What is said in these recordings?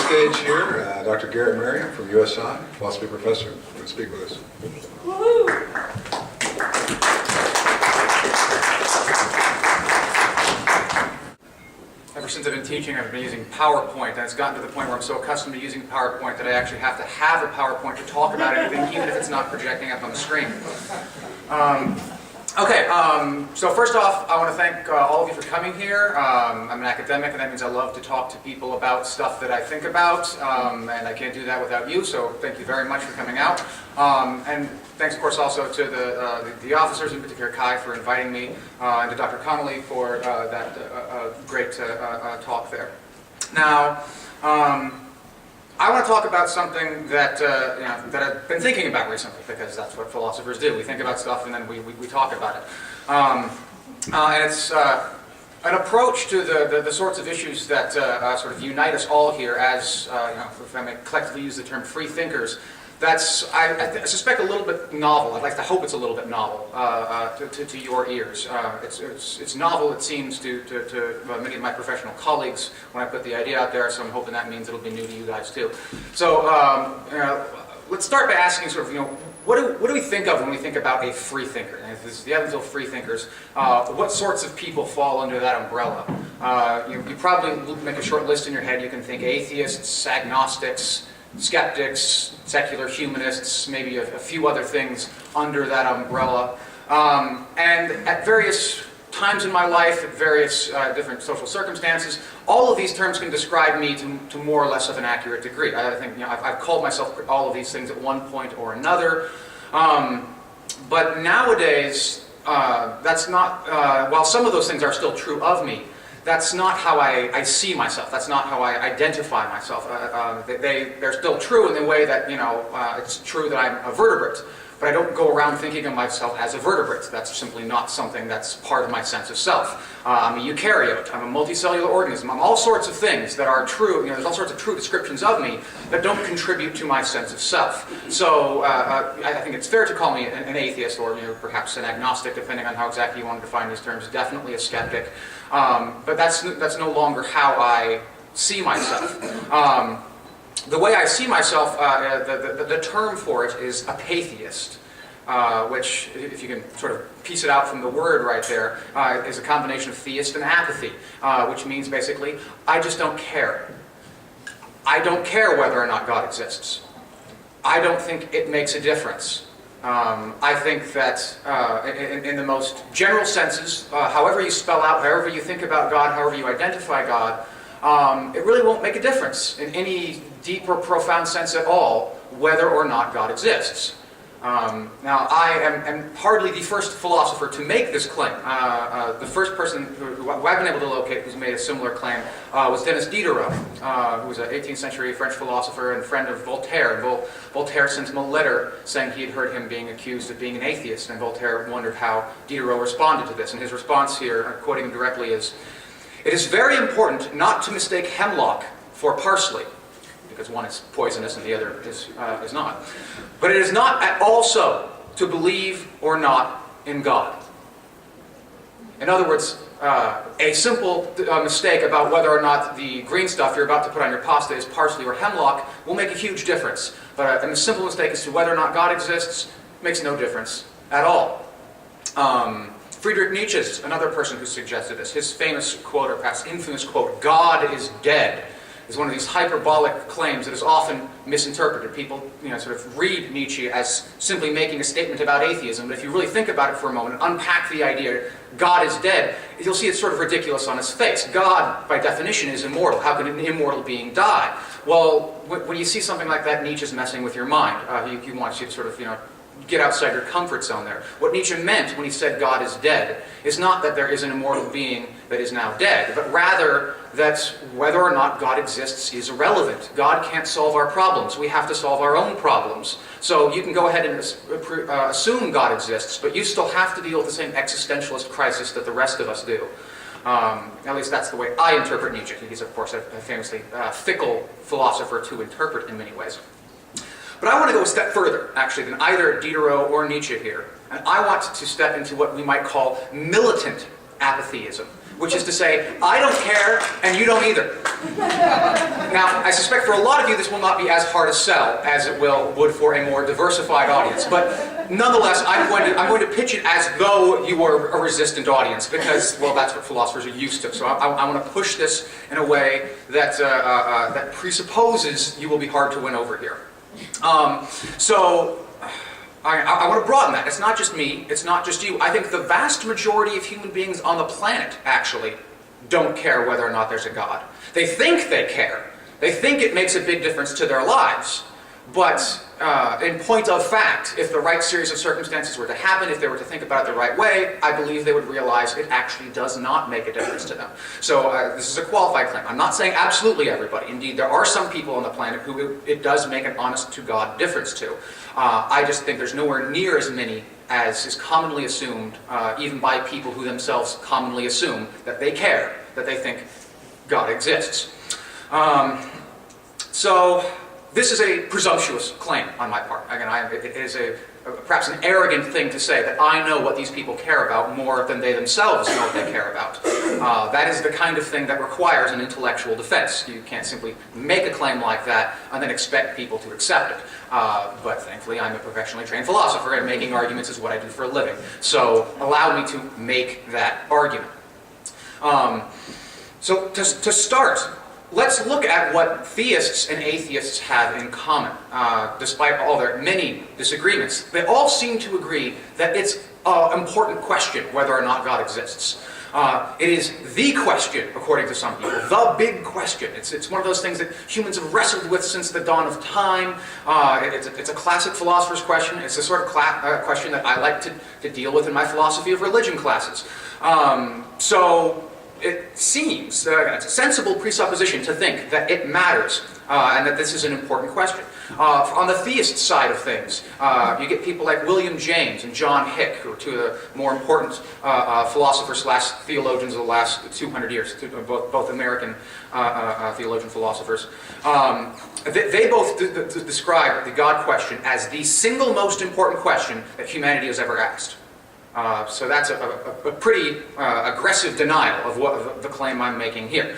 stage here, Dr. Garret Merriam from USI, philosophy professor, going to speak with us. Woohoo! Ever since I've been teaching, I've been using PowerPoint, and it's gotten to the point where I'm so accustomed to using PowerPoint that I actually have to have a PowerPoint to talk about anything, even if it's not projecting up on the screen. So first off, I want to thank all of you for coming here. I'm an academic, and that means I love to talk to people about stuff that I think about, and I can't do that without you, so thank you very much for coming out. And thanks, of course, also to the officers, in particular Kai, for inviting me, and to Dr. Connolly for that great talk there. Now, I want to talk about something that that I've been thinking about recently, because that's what philosophers do. We think about stuff and then we talk about it. And it's an approach to the sorts of issues that sort of unite us all here as, if I may collectively use the term free thinkers. That's, I suspect, a little bit novel. I'd like to hope it's a little bit novel to your ears. It's novel, it seems, to many of my professional colleagues when I put the idea out there, so I'm hoping that means it'll be new to you guys too. So let's start by asking sort of, what do we think of when we think about a free thinker? And if this is the Evansville free thinkers, what sorts of people fall under that umbrella? You probably make a short list in your head. You can think atheists, agnostics, skeptics, secular humanists, maybe a few other things under that umbrella. And at various times in my life, at various different social circumstances, all of these terms can describe me to more or less of an accurate degree. I think I've called myself all of these things at one point or another. But nowadays, that's not, while some of those things are still true of me, that's not how I see myself. That's not how I identify myself. They're still true in the way that, it's true that I'm a vertebrate, but I don't go around thinking of myself as a vertebrate. That's simply not something that's part of my sense of self. I'm a eukaryote. I'm a multicellular organism. I'm all sorts of things that are true. There's all sorts of true descriptions of me that don't contribute to my sense of self. So I think it's fair to call me an atheist, or perhaps an agnostic, depending on how exactly you want to define these terms. Definitely a skeptic. But that's no longer how I see myself. The way I see myself, the term for it is apatheist, which, if you can sort of piece it out from the word right there, is a combination of theist and apathy, which means basically, I just don't care. I don't care whether or not God exists. I don't think it makes a difference. I think that in the most general senses, however you spell out, however you think about God, however you identify God, it really won't make a difference in any deep or profound sense at all whether or not God exists. Now, I am hardly the first philosopher to make this claim. The first person who I've been able to locate who's made a similar claim was Denis Diderot, who was an 18th century French philosopher and friend of Voltaire. Voltaire sent him a letter saying he had heard him being accused of being an atheist, and Voltaire wondered how Diderot responded to this. And his response here, quoting him directly, is, "It is very important not to mistake hemlock for parsley," because one is poisonous and the other is not. "But it is not at all so to believe or not in God." In other words, a simple mistake about whether or not the green stuff you're about to put on your pasta is parsley or hemlock will make a huge difference. But a simple mistake as to whether or not God exists makes no difference at all. Friedrich Nietzsche is another person who suggested this. His famous quote, or perhaps infamous quote, "God is dead," is one of these hyperbolic claims that is often misinterpreted. People sort of read Nietzsche as simply making a statement about atheism, but if you really think about it for a moment and unpack the idea, God is dead, you'll see it's sort of ridiculous on its face. God, by definition, is immortal. How can an immortal being die? Well, when you see something like that, Nietzsche's messing with your mind. He wants you to sort of, get outside your comfort zone there. What Nietzsche meant when he said God is dead is not that there is an immortal being that is now dead, but rather that whether or not God exists is irrelevant. God can't solve our problems. We have to solve our own problems. So you can go ahead and assume God exists, but you still have to deal with the same existentialist crisis that the rest of us do. At least that's the way I interpret Nietzsche. He's, of course, a famously fickle philosopher to interpret in many ways. But I want to go a step further, actually, than either Diderot or Nietzsche here. And I want to step into what we might call militant apatheism, which is to say, I don't care and you don't either. Now, I suspect for a lot of you this will not be as hard a sell as it would for a more diversified audience, but nonetheless, I'm going to pitch it as though you were a resistant audience, because, well, that's what philosophers are used to. So I want to push this in a way that, that presupposes you will be hard to win over here. I want to broaden that. It's not just me, it's not just you. I think the vast majority of human beings on the planet, actually, don't care whether or not there's a God. They think they care. They think it makes a big difference to their lives. But in point of fact, if the right series of circumstances were to happen, if they were to think about it the right way, I believe they would realize it actually does not make a difference to them. So this is a qualified claim. I'm not saying absolutely everybody. Indeed, there are some people on the planet who it does make an honest-to-God difference to. I just think there's nowhere near as many as is commonly assumed, even by people who themselves commonly assume that they care, that they think God exists. This is a presumptuous claim on my part. Again, it is perhaps an arrogant thing to say that I know what these people care about more than they themselves know what they care about. That is the kind of thing that requires an intellectual defense. You can't simply make a claim like that and then expect people to accept it. But thankfully, I'm a professionally trained philosopher, and making arguments is what I do for a living. So allow me to make that argument. So to start, let's look at what theists and atheists have in common. Despite all their many disagreements, they all seem to agree that it's an important question whether or not God exists. It is the question, according to some people, the big question. It's one of those things that humans have wrestled with since the dawn of time. It's a classic philosopher's question. It's the sort of question that I like to deal with in my philosophy of religion classes. It seems, it's a sensible presupposition to think that it matters and that this is an important question. On the theist side of things, you get people like William James and John Hick, who are two of the more important philosophers/theologians of the last 200 years, both American theologian philosophers. They both describe the God question as the single most important question that humanity has ever asked. So that's a pretty aggressive denial of the claim I'm making here.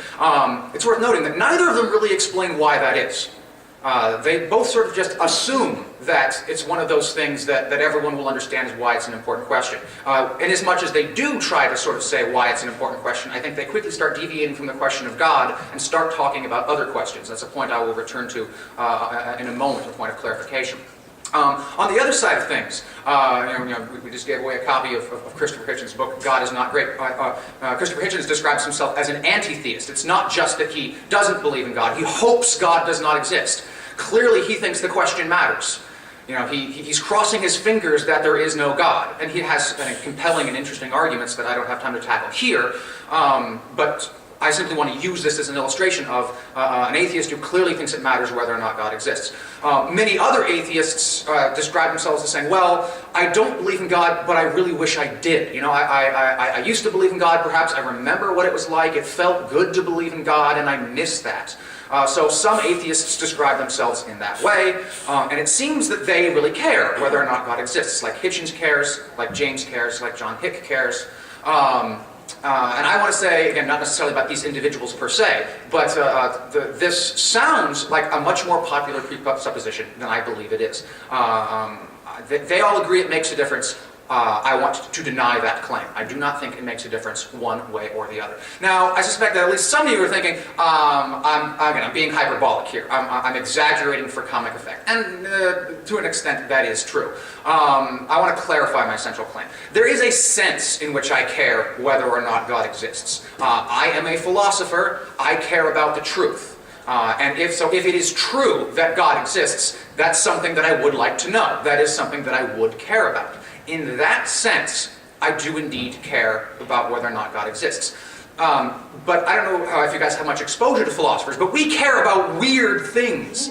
It's worth noting that neither of them really explain why that is. They both sort of just assume that it's one of those things that everyone will understand is why it's an important question. And as much as they do try to sort of say why it's an important question, I think they quickly start deviating from the question of God and start talking about other questions. That's a point I will return to in a moment, a point of clarification. On the other side of things, we just gave away a copy of Christopher Hitchens' book, God is Not Great. Christopher Hitchens describes himself as an anti-theist. It's not just that he doesn't believe in God, he hopes God does not exist. Clearly he thinks the question matters. He's crossing his fingers that there is no God, and he has compelling and interesting arguments that I don't have time to tackle here, but I simply want to use this as an illustration of an atheist who clearly thinks it matters whether or not God exists. Many other atheists describe themselves as saying, well, I don't believe in God, but I really wish I did. I used to believe in God, perhaps I remember what it was like, it felt good to believe in God, and I miss that. So some atheists describe themselves in that way, and it seems that they really care whether or not God exists, like Hitchens cares, like James cares, like John Hick cares. And I want to say, again, not necessarily about these individuals per se, but this sounds like a much more popular presupposition than I believe it is. They all agree it makes a difference. I want to deny that claim. I do not think it makes a difference one way or the other. Now, I suspect that at least some of you are thinking, I'm being hyperbolic here. I'm exaggerating for comic effect. And to an extent, that is true. I want to clarify my central claim. There is a sense in which I care whether or not God exists. I am a philosopher. I care about the truth. And if it is true that God exists, that's something that I would like to know. That is something that I would care about. In that sense, I do indeed care about whether or not God exists. But I don't know if you guys have much exposure to philosophers, but we care about weird things.